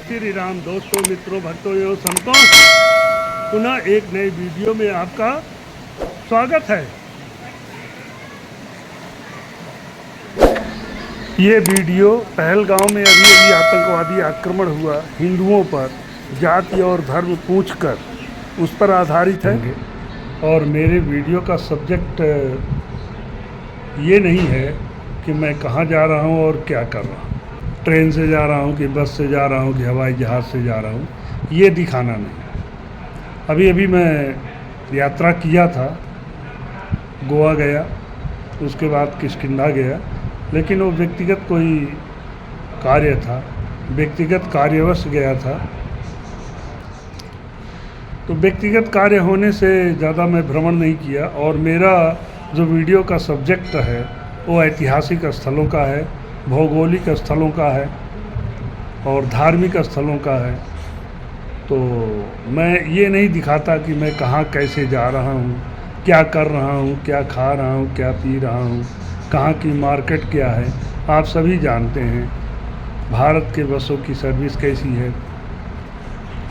श्री राम दोस्तों, मित्रों, भक्तों एवं संतों, पुनः एक नई वीडियो में आपका स्वागत है। ये वीडियो पहलगांव में अभी आतंकवादी आक्रमण हुआ हिंदुओं पर जाति और धर्म पूछकर उस पर आधारित है। और मेरे वीडियो का सब्जेक्ट ये नहीं है कि मैं कहाँ जा रहा हूँ और क्या कर रहा हूँ, ट्रेन से जा रहा हूँ कि बस से जा रहा हूँ कि हवाई जहाज़ से जा रहा हूँ, ये दिखाना नहीं। अभी मैं यात्रा किया था, गोवा गया, उसके बाद किष्किंधा गया, लेकिन वो व्यक्तिगत कोई कार्य था, व्यक्तिगत कार्यवश गया था। तो व्यक्तिगत कार्य होने से ज़्यादा मैं भ्रमण नहीं किया। और मेरा जो वीडियो का सब्जेक्ट है वो ऐतिहासिक स्थलों का है, भौगोलिक स्थलों का है और धार्मिक स्थलों का है। तो मैं ये नहीं दिखाता कि मैं कहाँ कैसे जा रहा हूँ, क्या कर रहा हूँ, क्या खा रहा हूँ, क्या पी रहा हूँ, कहाँ की मार्केट क्या है। आप सभी जानते हैं भारत के बसों की सर्विस कैसी है,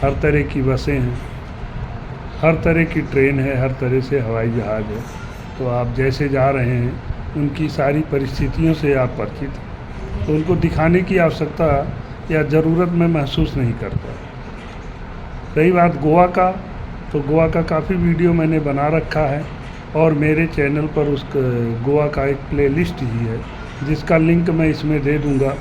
हर तरह की बसें हैं, हर तरह की ट्रेन है, हर तरह से हवाई जहाज़ है। तो आप जैसे जा रहे हैं उनकी सारी परिस्थितियों से आप परिचित हैं, तो उनको दिखाने की आवश्यकता या ज़रूरत मैं महसूस नहीं करता। रही बात गोवा का, तो गोवा का काफ़ी वीडियो मैंने बना रखा है और मेरे चैनल पर उस गोवा का एक प्लेलिस्ट ही है जिसका लिंक मैं इसमें दे दूँगा।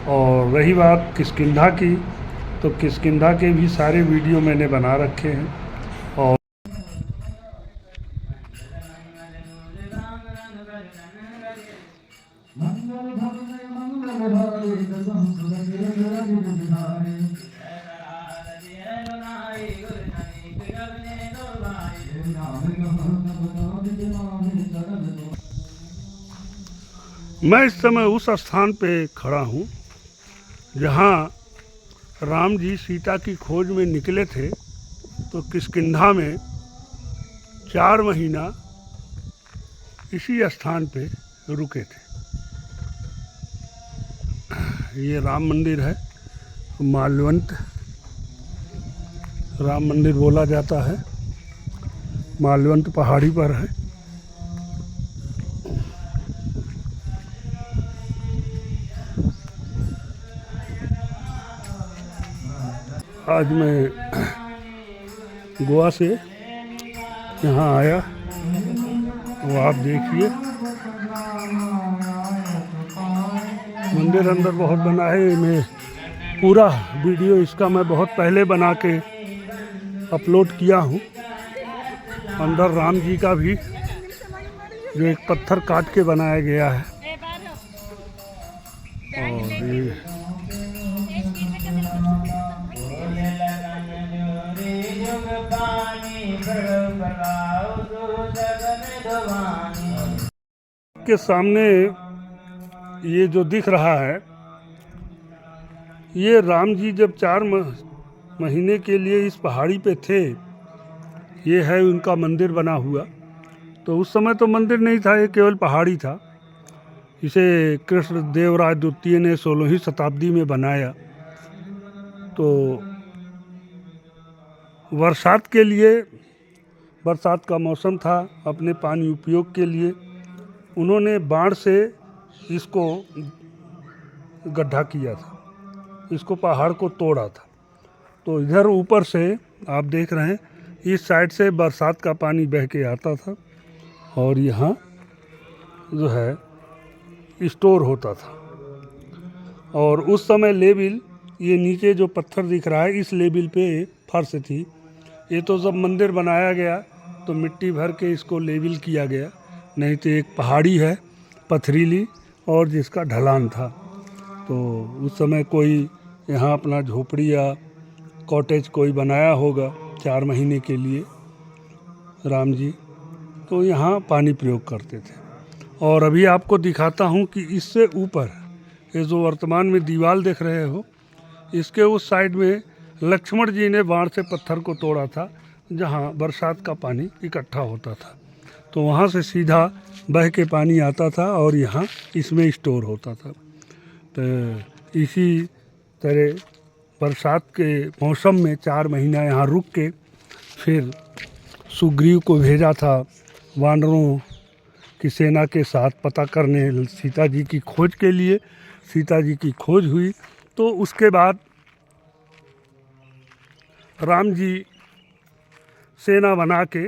और रही बात किष्किंधा की, तो किष्किंधा के भी सारे वीडियो मैंने बना रखे हैं। और मैं इस समय उस स्थान पे खड़ा हूँ जहाँ राम जी सीता की खोज में निकले थे। तो किष्किंधा में 4 महीना इसी स्थान पे रुके थे। ये राम मंदिर है, माल्यवंत राम मंदिर बोला जाता है, माल्यवंत पहाड़ी पर है। आज मैं गोवा से यहाँ आया, वो आप देखिए मंदिर अंदर बहुत बना है। मैं पूरा वीडियो इसका मैं बहुत पहले बना के अपलोड किया हूँ। अंदर राम जी का भी जो एक पत्थर काट के बनाया गया है। और ये के सामने ये जो दिख रहा है, ये राम जी जब 4 महीने के लिए इस पहाड़ी पे थे, ये है उनका मंदिर बना हुआ। तो उस समय तो मंदिर नहीं था, ये केवल पहाड़ी था। इसे कृष्ण देव राय द्वितीय ने 16वीं शताब्दी में बनाया। तो बरसात के लिए, बरसात का मौसम था, अपने पानी उपयोग के लिए उन्होंने बाढ़ से इसको गड्ढा किया था, इसको पहाड़ को तोड़ा था। तो इधर ऊपर से आप देख रहे हैं, इस साइड से बरसात का पानी बह के आता था और यहाँ जो है स्टोर होता था। और उस समय लेवल, ये नीचे जो पत्थर दिख रहा है, इस लेवल पे फर्श थी। ये तो जब मंदिर बनाया गया तो मिट्टी भर के इसको लेवल किया गया, नहीं तो एक पहाड़ी है पथरीली और जिसका ढलान था। तो उस समय कोई यहाँ अपना झोपड़ी या कॉटेज कोई बनाया होगा 4 महीने के लिए। राम जी, तो यहाँ पानी प्रयोग करते थे। और अभी आपको दिखाता हूँ कि इससे ऊपर ये जो वर्तमान में दीवार देख रहे हो, इसके उस साइड में लक्ष्मण जी ने बाण से पत्थर को तोड़ा था, जहाँ बरसात का पानी इकट्ठा होता था। तो वहाँ से सीधा बह के पानी आता था और यहाँ इसमें स्टोर होता था। तो इसी तरह बरसात के मौसम में 4 महीना यहाँ रुक के फिर सुग्रीव को भेजा था वानरों की सेना के साथ पता करने सीता जी की खोज के लिए। सीता जी की खोज हुई तो उसके बाद राम जी सेना बना के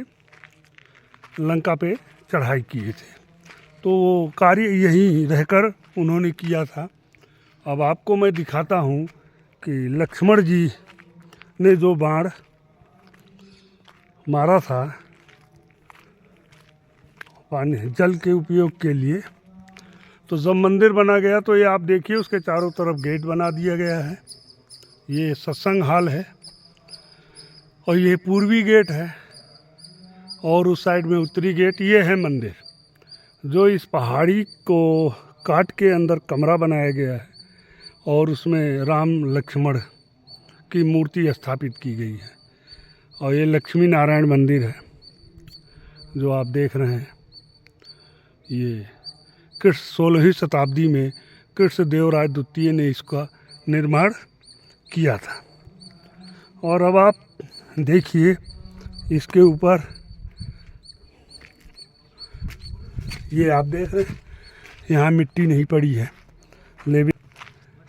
लंका पे चढ़ाई किए थे। तो वो कार्य यहीं रहकर उन्होंने किया था। अब आपको मैं दिखाता हूँ कि लक्ष्मण जी ने जो बाण मारा था पानी जल के उपयोग के लिए, तो जब मंदिर बना गया तो ये आप देखिए उसके चारों तरफ गेट बना दिया गया है। ये सत्संग हॉल है और ये पूर्वी गेट है और उस साइड में उत्तरी गेट। ये है मंदिर जो इस पहाड़ी को काट के अंदर कमरा बनाया गया है और उसमें राम लक्ष्मण की मूर्ति स्थापित की गई है। और ये लक्ष्मी नारायण मंदिर है जो आप देख रहे हैं। ये कृष्ण 16वीं शताब्दी में कृष्णदेवराय द्वितीय ने इसका निर्माण किया था। और अब आप देखिए इसके ऊपर ये आप देख रहे हैं, यहाँ मिट्टी नहीं पड़ी है, लेकिन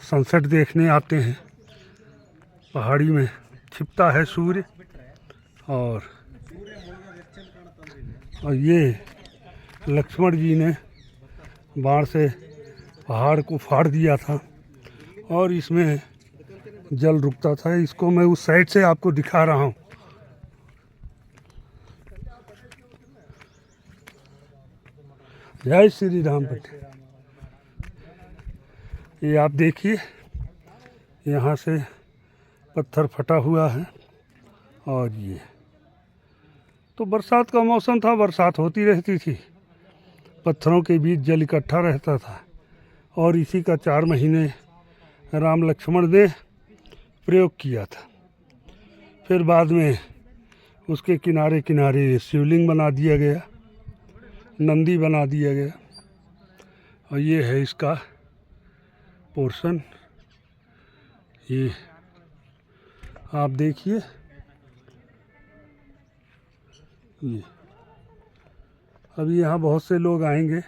सनसेट देखने आते हैं। पहाड़ी में छिपता है सूर्य और ये लक्ष्मण जी ने बाण से पहाड़ को फाड़ दिया था और इसमें जल रुकता था। इसको मैं उस साइड से आपको दिखा रहा हूँ। जय श्री राम बेटे। ये आप देखिए यहाँ से पत्थर फटा हुआ है और ये तो बरसात का मौसम था, बरसात होती रहती थी, पत्थरों के बीच जल इकट्ठा रहता था और इसी का 4 महीने राम लक्ष्मण ने प्रयोग किया था। फिर बाद में उसके किनारे किनारे शिवलिंग बना दिया गया, नंदी बना दिया गया। और ये है इसका पोर्शन। ये आप देखिए, ये अभी यहाँ बहुत से लोग आएंगे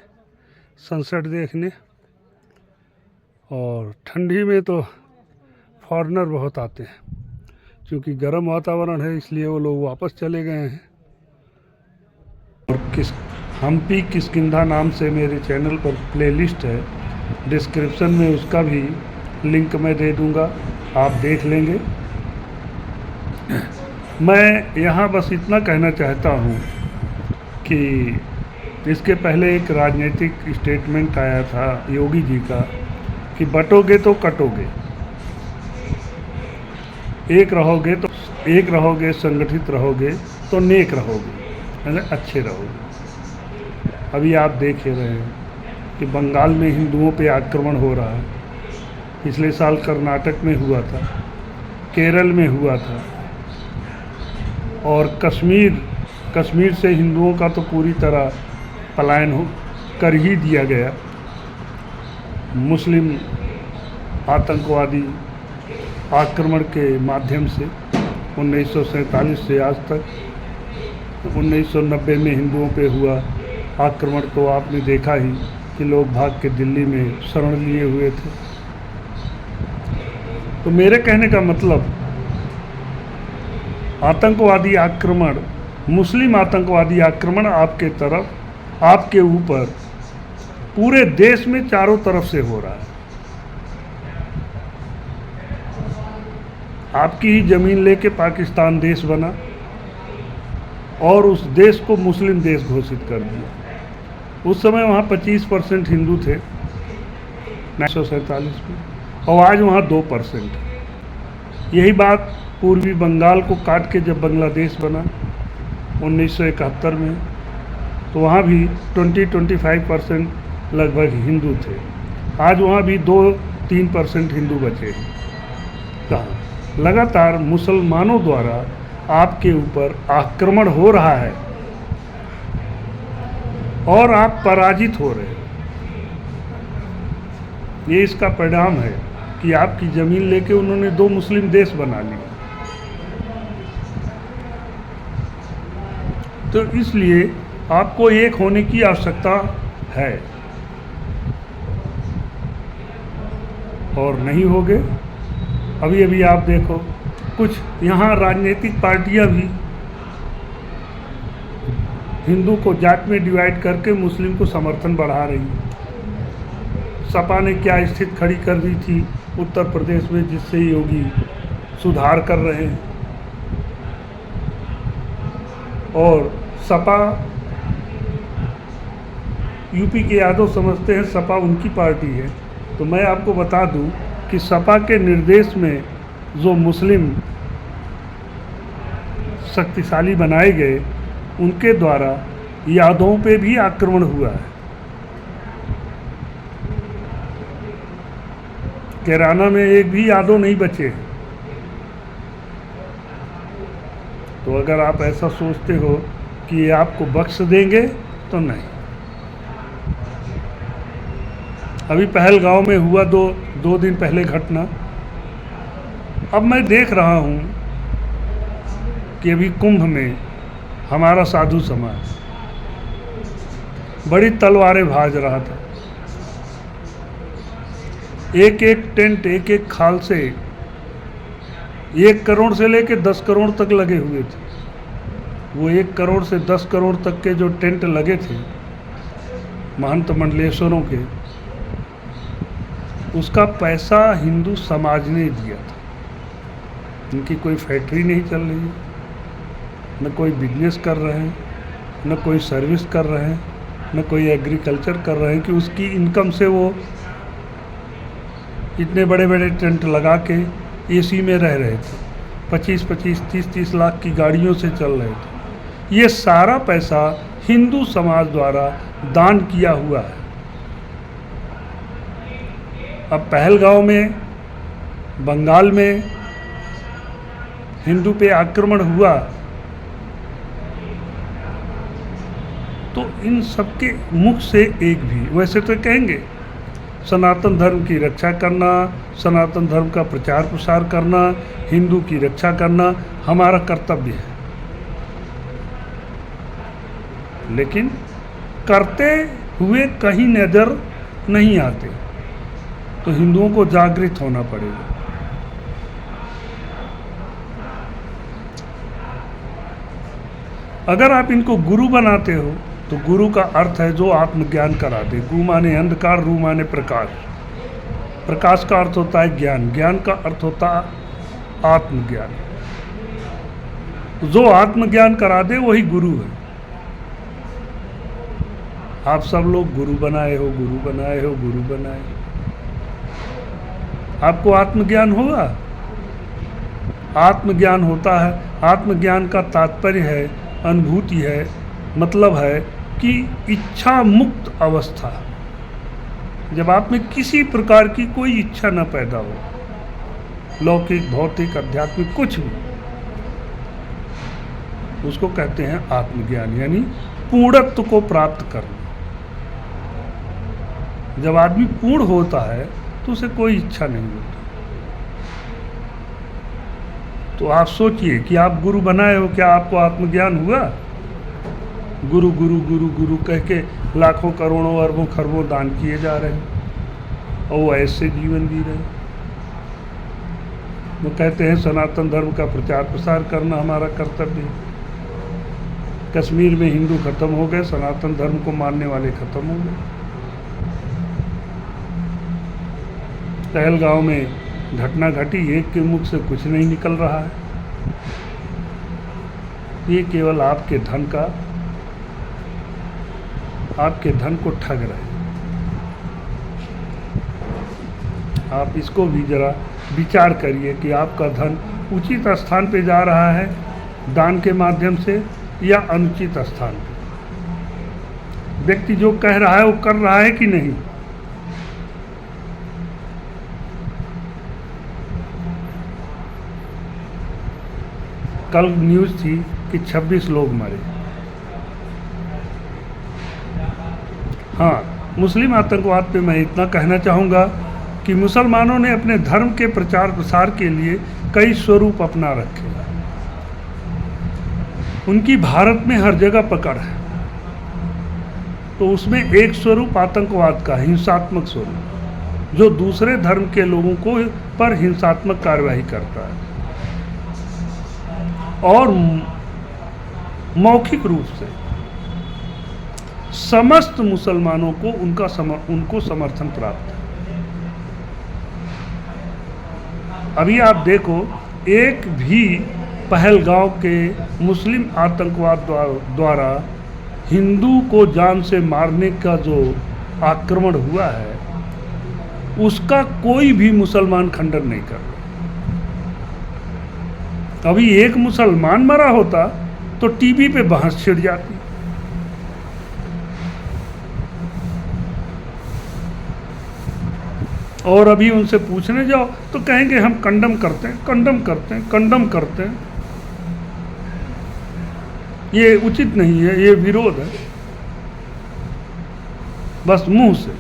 सनसेट देखने और ठंडी में तो फॉरेनर बहुत आते हैं। क्योंकि गर्म वातावरण है इसलिए वो लोग वापस चले गए हैं। और हम्पी किष्किंधा नाम से मेरे चैनल पर प्लेलिस्ट है, डिस्क्रिप्शन में उसका भी लिंक मैं दे दूंगा, आप देख लेंगे। मैं यहाँ बस इतना कहना चाहता हूँ कि इसके पहले एक राजनीतिक स्टेटमेंट आया था योगी जी का कि बटोगे तो कटोगे, एक रहोगे संगठित रहोगे तो नेक रहोगे, यानी अच्छे रहोगे। अभी आप देख रहे हैं कि बंगाल में हिंदुओं पे आक्रमण हो रहा है। पिछले साल कर्नाटक में हुआ था, केरल में हुआ था और कश्मीर से हिंदुओं का तो पूरी तरह पलायन कर ही दिया गया। मुस्लिम आतंकवादी आक्रमण के माध्यम से 1947 से आज तक 1990 में हिंदुओं पे हुआ आक्रमण तो आपने देखा ही कि लोग भाग के दिल्ली में शरण लिए हुए थे। तो मेरे कहने का मतलब, आतंकवादी आक्रमण, मुस्लिम आतंकवादी आक्रमण आपके तरफ, आपके ऊपर पूरे देश में चारों तरफ से हो रहा है। आपकी ही ज़मीन लेके पाकिस्तान देश बना और उस देश को मुस्लिम देश घोषित कर दिया। उस समय वहाँ 25% हिंदू थे 1947 में और आज वहाँ 2%। यही बात पूर्वी बंगाल को काट के जब बांग्लादेश बना 1971 में, तो वहाँ भी 20-25% लगभग हिंदू थे। आज वहाँ भी 2-3% हिंदू बचे हैं। कहाँ लगातार मुसलमानों द्वारा आपके ऊपर आक्रमण हो रहा है और आप पराजित हो रहे हैं। ये इसका परिणाम है कि आपकी ज़मीन लेके उन्होंने 2 मुस्लिम देश बना लिए। तो इसलिए आपको एक होने की आवश्यकता है, और नहीं होगे। अभी अभी आप देखो, कुछ यहाँ राजनीतिक पार्टियाँ भी हिंदू को जात में डिवाइड करके मुस्लिम को समर्थन बढ़ा रही हैं। सपा ने क्या स्थिति खड़ी कर दी थी उत्तर प्रदेश में, जिससे योगी सुधार कर रहे हैं। और सपा, यूपी के यादव समझते हैं सपा उनकी पार्टी है, तो मैं आपको बता दूं कि सपा के निर्देश में जो मुस्लिम शक्तिशाली बनाए गए, उनके द्वारा यादवों पे भी आक्रमण हुआ है। कैराना में एक भी यादव नहीं बचे हैं। तो अगर आप ऐसा सोचते हो कि ये आपको बख्श देंगे, तो नहीं। अभी पहलगांव में हुआ दो दिन पहले घटना। अब मैं देख रहा हूँ कि अभी कुंभ में हमारा साधु समाज बड़ी तलवारें भाज रहा था। एक एक टेंट, एक एक खाल से 1 करोड़ से लेके 10 करोड़ तक लगे हुए थे। वो 1 करोड़ से 10 करोड़ तक के जो टेंट लगे थे महंत मंडलेश्वरों के, उसका पैसा हिंदू समाज ने दिया था। इनकी कोई फैक्ट्री नहीं चल रही है, न कोई बिजनेस कर रहे हैं, न कोई सर्विस कर रहे हैं, न कोई एग्रीकल्चर कर रहे हैं कि उसकी इनकम से वो इतने बड़े बड़े टेंट लगा के एसी में रह रहे थे। 25-25, 30-30 लाख की गाड़ियों से चल रहे थे। ये सारा पैसा हिंदू समाज द्वारा दान किया हुआ है। अब पहलगांव में, बंगाल में हिंदू पे आक्रमण हुआ, तो इन सबके मुख से एक भी, वैसे तो कहेंगे सनातन धर्म की रक्षा करना, सनातन धर्म का प्रचार प्रसार करना, हिंदू की रक्षा करना हमारा कर्तव्य है, लेकिन करते हुए कहीं नज़र नहीं आते। तो हिंदुओं को जागृत होना पड़ेगा। अगर आप इनको गुरु बनाते हो, तो गुरु का अर्थ है जो आत्मज्ञान करा दे। गु माने अंधकार, रू माने प्रकाश। प्रकाश का अर्थ होता है ज्ञान, ज्ञान का अर्थ होता है आत्मज्ञान। जो आत्मज्ञान करा दे वही गुरु है। आप सब लोग गुरु बनाए हो, गुरु बनाए हो, गुरु बनाए। आपको आत्मज्ञान होगा? आत्मज्ञान होता है, आत्मज्ञान का तात्पर्य है, अनुभूति है, मतलब है कि इच्छा मुक्त अवस्था। जब आप में किसी प्रकार की कोई इच्छा न पैदा हो, लौकिक, भौतिक, आध्यात्मिक, कुछ भी, उसको कहते हैं आत्मज्ञान, यानी पूर्णत्व को प्राप्त करना। जब आदमी पूर्ण होता है तो उसे कोई इच्छा नहीं होती। तो आप सोचिए कि आप गुरु बनाए हो, क्या आपको आत्मज्ञान हुआ? गुरु गुरु गुरु गुरु कह के लाखों करोड़ों अरबों खरबों दान किए जा रहे हैं और वो ऐसे जीवन जी रहे हैं। वो कहते हैं सनातन धर्म का प्रचार प्रसार करना हमारा कर्तव्य है। कश्मीर में हिंदू खत्म हो गए, सनातन धर्म को मानने वाले खत्म हो गए। पहलगांव में घटना घटी, एक के मुख से कुछ नहीं निकल रहा है। ये केवल आपके धन को ठग रहे हैं। आप इसको भी जरा विचार करिए कि आपका धन उचित स्थान पे जा रहा है दान के माध्यम से, या अनुचित स्थान पे। व्यक्ति जो कह रहा है वो कर रहा है कि नहीं। कल न्यूज़ थी कि 26 लोग मरे। हाँ, मुस्लिम आतंकवाद पे मैं इतना कहना चाहूँगा कि मुसलमानों ने अपने धर्म के प्रचार प्रसार के लिए कई स्वरूप अपना रखे। उनकी भारत में हर जगह पकड़ है, तो उसमें एक स्वरूप आतंकवाद का, हिंसात्मक स्वरूप, जो दूसरे धर्म के लोगों को पर हिंसात्मक कार्यवाही करता है और मौखिक रूप से समस्त मुसलमानों को उनको समर्थन प्राप्त है। अभी आप देखो, एक भी पहलगांव के मुस्लिम आतंकवाद द्वारा हिंदू को जान से मारने का जो आक्रमण हुआ है, उसका कोई भी मुसलमान खंडन नहीं कर रहा। अभी एक मुसलमान मरा होता तो टीवी पे बहस छिड़ जाती। और अभी उनसे पूछने जाओ तो कहेंगे हम कंडम करते हैं, कंडम करते हैं, कंडम करते हैं। ये उचित नहीं है, ये विरोध है। बस मुंह से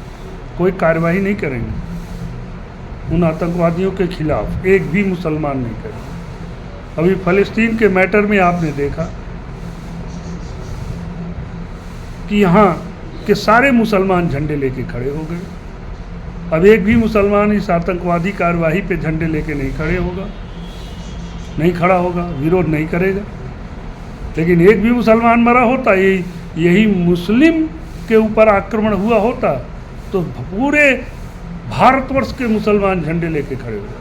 कोई कार्रवाई नहीं करेंगे उन आतंकवादियों के खिलाफ, एक भी मुसलमान नहीं करेंगे। अभी फ़लस्तीन के मैटर में आपने देखा कि यहाँ के सारे मुसलमान झंडे लेके खड़े हो गए। अब एक भी मुसलमान इस आतंकवादी कार्यवाही पे झंडे लेके नहीं खड़ा होगा, विरोध नहीं करेगा। लेकिन एक भी मुसलमान मरा होता, यही मुस्लिम के ऊपर आक्रमण हुआ होता, तो पूरे भारतवर्ष के मुसलमान झंडे लेके खड़े हो जाते।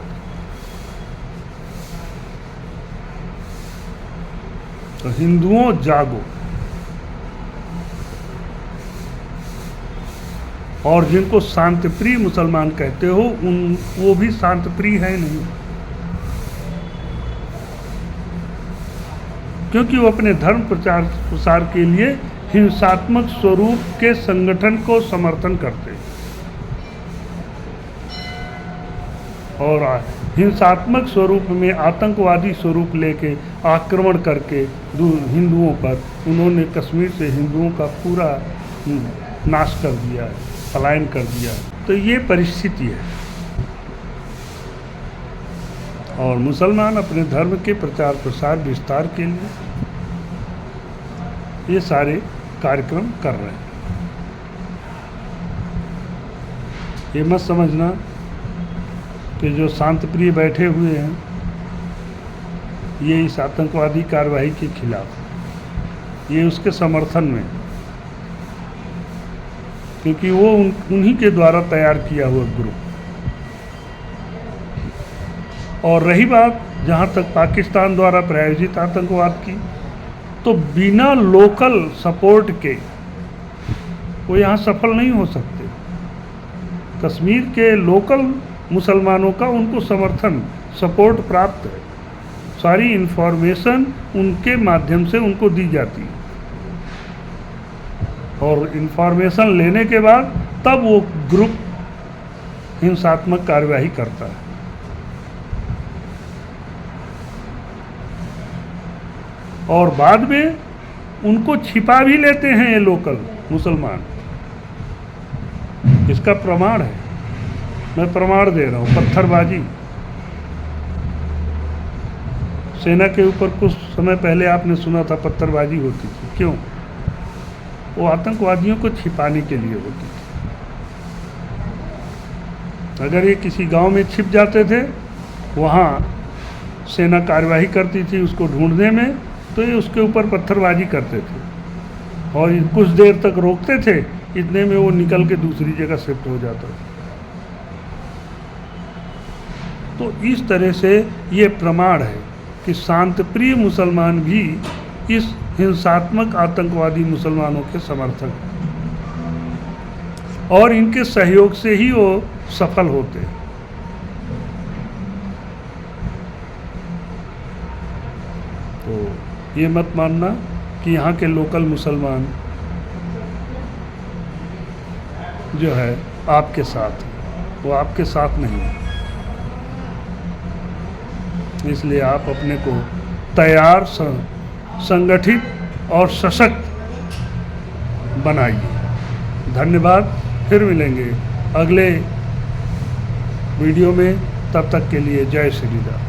तो हिंदुओं जागो, और जिनको शांतिप्रिय मुसलमान कहते हो वो भी शांतिप्रिय है नहीं, क्योंकि वो अपने धर्म प्रचार प्रसार के लिए हिंसात्मक स्वरूप के संगठन को समर्थन करते हैं और हिंसात्मक स्वरूप में आतंकवादी स्वरूप लेके आक्रमण करके हिंदुओं पर उन्होंने कश्मीर से हिंदुओं का पूरा नाश कर दिया है, पलायन कर दिया। तो ये परिस्थिति है और मुसलमान अपने धर्म के प्रचार प्रसार विस्तार के लिए ये सारे कार्यक्रम कर रहे हैं। ये मत समझना कि जो शांतिप्रिय बैठे हुए हैं ये इस आतंकवादी कार्रवाई के खिलाफ, ये उसके समर्थन में, क्योंकि वो उन्हीं के द्वारा तैयार किया हुआ ग्रुप। और रही बात जहाँ तक पाकिस्तान द्वारा प्रायोजित आतंकवाद की, तो बिना लोकल सपोर्ट के वो यहाँ सफल नहीं हो सकते। कश्मीर के लोकल मुसलमानों का उनको समर्थन, सपोर्ट प्राप्त है, सारी इन्फॉर्मेशन उनके माध्यम से उनको दी जाती है और इन्फॉर्मेशन लेने के बाद तब वो ग्रुप हिंसात्मक कार्यवाही करता है। और बाद में उनको छिपा भी लेते हैं ये लोकल मुसलमान। इसका प्रमाण है, मैं प्रमाण दे रहा हूँ। पत्थरबाजी सेना के ऊपर कुछ समय पहले आपने सुना था पत्थरबाजी होती थी, क्यों? वो आतंकवादियों को छिपाने के लिए होती थी। अगर ये किसी गांव में छिप जाते थे, वहाँ सेना कार्यवाही करती थी उसको ढूंढने में, तो ये उसके ऊपर पत्थरबाजी करते थे और कुछ देर तक रोकते थे, इतने में वो निकल के दूसरी जगह शिफ्ट हो जाता था। तो इस तरह से ये प्रमाण है कि शांतिप्रिय मुसलमान भी इस हिंसात्मक आतंकवादी मुसलमानों के समर्थक हैं और इनके सहयोग से ही वो सफल होते हैं। तो ये मत मानना कि यहाँ के लोकल मुसलमान जो है आपके साथ है, वो आपके साथ नहीं है। इसलिए आप अपने को तैयार, संगठित और सशक्त बनाइए। धन्यवाद। फिर मिलेंगे अगले वीडियो में, तब तक के लिए जय श्री राम।